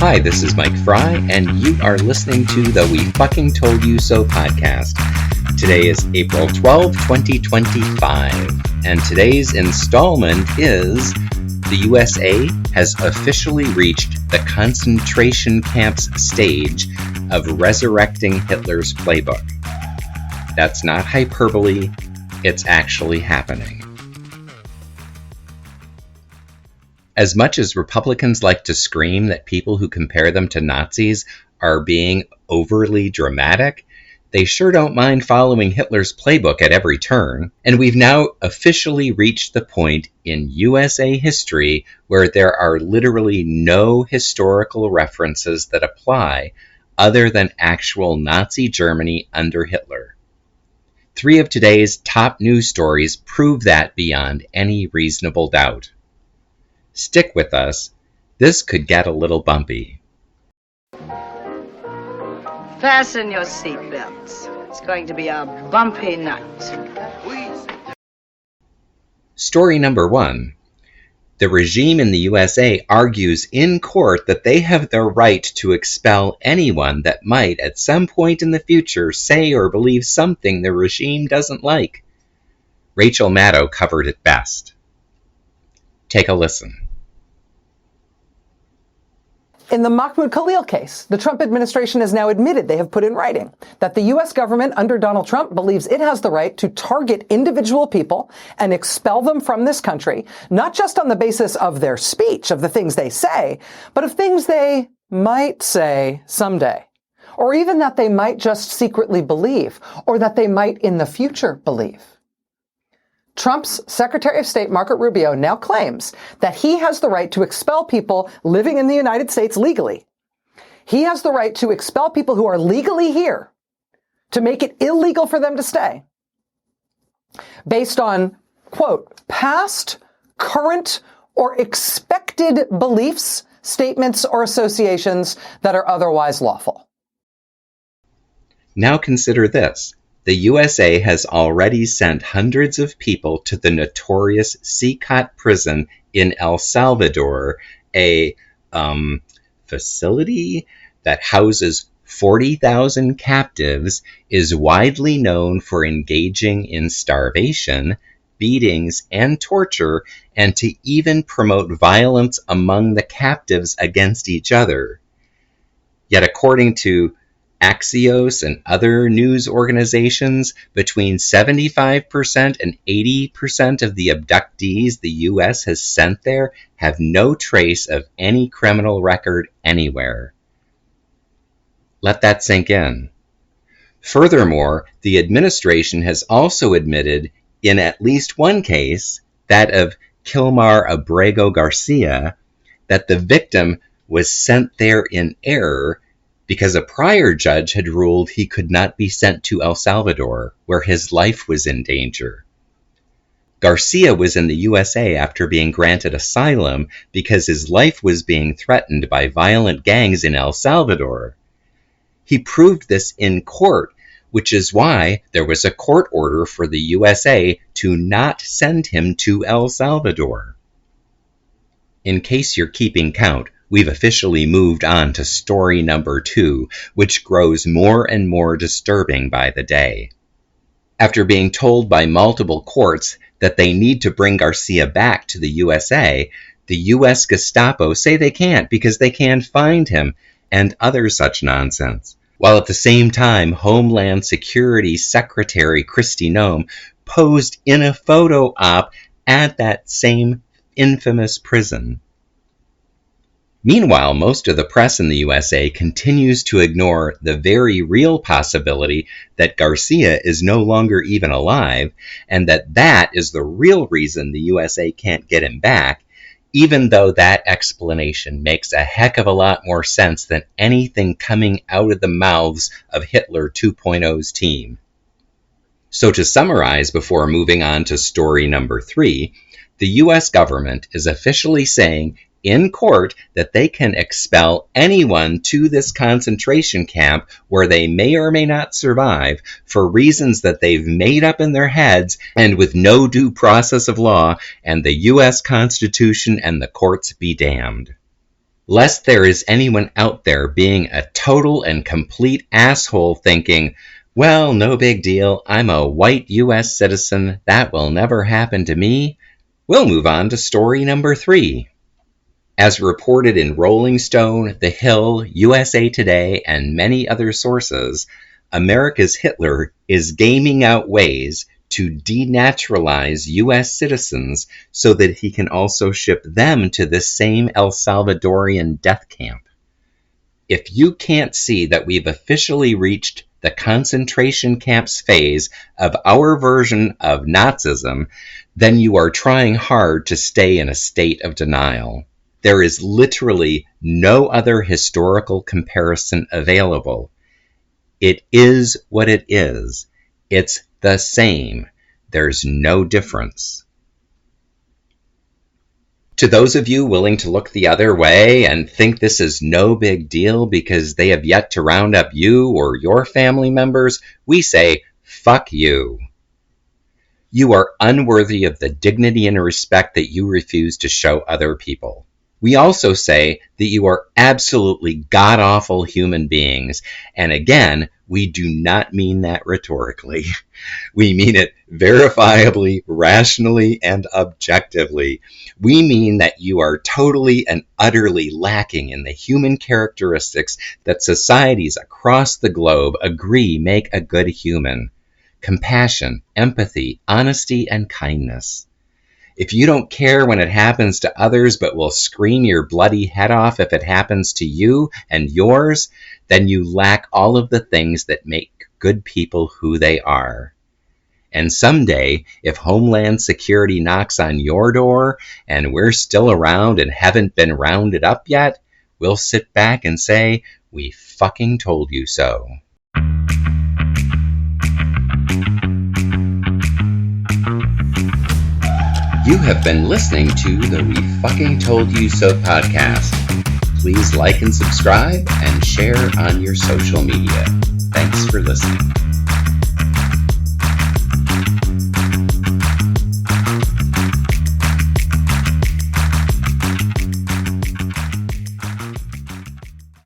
Hi, this is Mike Fry, and you are listening to the We Fucking Told You So podcast. Today is April 12, 2025, and today's installment is the USA has officially reached the concentration camps stage of resurrecting Hitler's playbook. That's not hyperbole, it's actually happening. As much as Republicans like to scream that people who compare them to Nazis are being overly dramatic, they sure don't mind following Hitler's playbook at every turn. And we've now officially reached the point in USA history where there are literally no historical references that apply other than actual Nazi Germany under Hitler. 3 of today's top news stories prove that beyond any reasonable doubt. Stick with us. This could get a little bumpy. Fasten your seatbelts. It's going to be a bumpy night. Story number 1. The regime in the USA argues in court that they have the right to expel anyone that might at some point in the future say or believe something the regime doesn't like. Rachel Maddow covered it best. Take a listen. In the Mahmoud Khalil case, the Trump administration has now admitted they have put in writing that the U.S. government under Donald Trump believes it has the right to target individual people and expel them from this country, not just on the basis of their speech, of the things they say, but of things they might say someday, or even that they might just secretly believe, or that they might in the future believe. Trump's Secretary of State, Marco Rubio, now claims that he has the right to expel people living in the United States legally. He has the right to expel people who are legally here, to make it illegal for them to stay, based on, quote, past, current, or expected beliefs, statements, or associations that are otherwise lawful. Now consider this. The USA has already sent hundreds of people to the notorious CCOT prison in El Salvador, a facility that houses 40,000 captives, is widely known for engaging in starvation, beatings, and torture, and to even promote violence among the captives against each other. Yet according to Axios and other news organizations, between 75% and 80% of the abductees the U.S. has sent there have no trace of any criminal record anywhere. Let that sink in. Furthermore, the administration has also admitted, in at least one case, that of Kilmar Abrego Garcia, that the victim was sent there in error because a prior judge had ruled he could not be sent to El Salvador, where his life was in danger. Garcia was in the USA after being granted asylum because his life was being threatened by violent gangs in El Salvador. He proved this in court, which is why there was a court order for the USA to not send him to El Salvador. In case you're keeping count, we've officially moved on to story number 2, which grows more and more disturbing by the day. After being told by multiple courts that they need to bring Garcia back to the USA, the U.S. Gestapo say they can't because they can't find him, and other such nonsense. While at the same time, Homeland Security Secretary Kristi Noem posed in a photo op at that same infamous prison. Meanwhile, most of the press in the USA continues to ignore the very real possibility that Garcia is no longer even alive, and that is the real reason the USA can't get him back, even though that explanation makes a heck of a lot more sense than anything coming out of the mouths of Hitler 2.0's team. So to summarize before moving on to story number 3, the US government is officially saying in court that they can expel anyone to this concentration camp where they may or may not survive for reasons that they've made up in their heads and with no due process of law, and the U.S. Constitution and the courts be damned. Lest there is anyone out there being a total and complete asshole thinking, well, no big deal, I'm a white U.S. citizen, that will never happen to me, we'll move on to story number 3. As reported in Rolling Stone, The Hill, USA Today, and many other sources, America's Hitler is gaming out ways to denaturalize U.S. citizens so that he can also ship them to the same El Salvadorian death camp. If you can't see that we've officially reached the concentration camps phase of our version of Nazism, then you are trying hard to stay in a state of denial. There is literally no other historical comparison available. It is what it is. It's the same. There's no difference. To those of you willing to look the other way and think this is no big deal because they have yet to round up you or your family members, we say, fuck you. You are unworthy of the dignity and respect that you refuse to show other people. We also say that you are absolutely god-awful human beings, and again, we do not mean that rhetorically. We mean it verifiably, rationally, and objectively. We mean that you are totally and utterly lacking in the human characteristics that societies across the globe agree make a good human: compassion, empathy, honesty, and kindness. If you don't care when it happens to others but will scream your bloody head off if it happens to you and yours, then you lack all of the things that make good people who they are. And someday, if Homeland Security knocks on your door and we're still around and haven't been rounded up yet, we'll sit back and say, we fucking told you so. You have been listening to the We Fucking Told You So podcast. Please like and subscribe and share on your social media. Thanks for listening.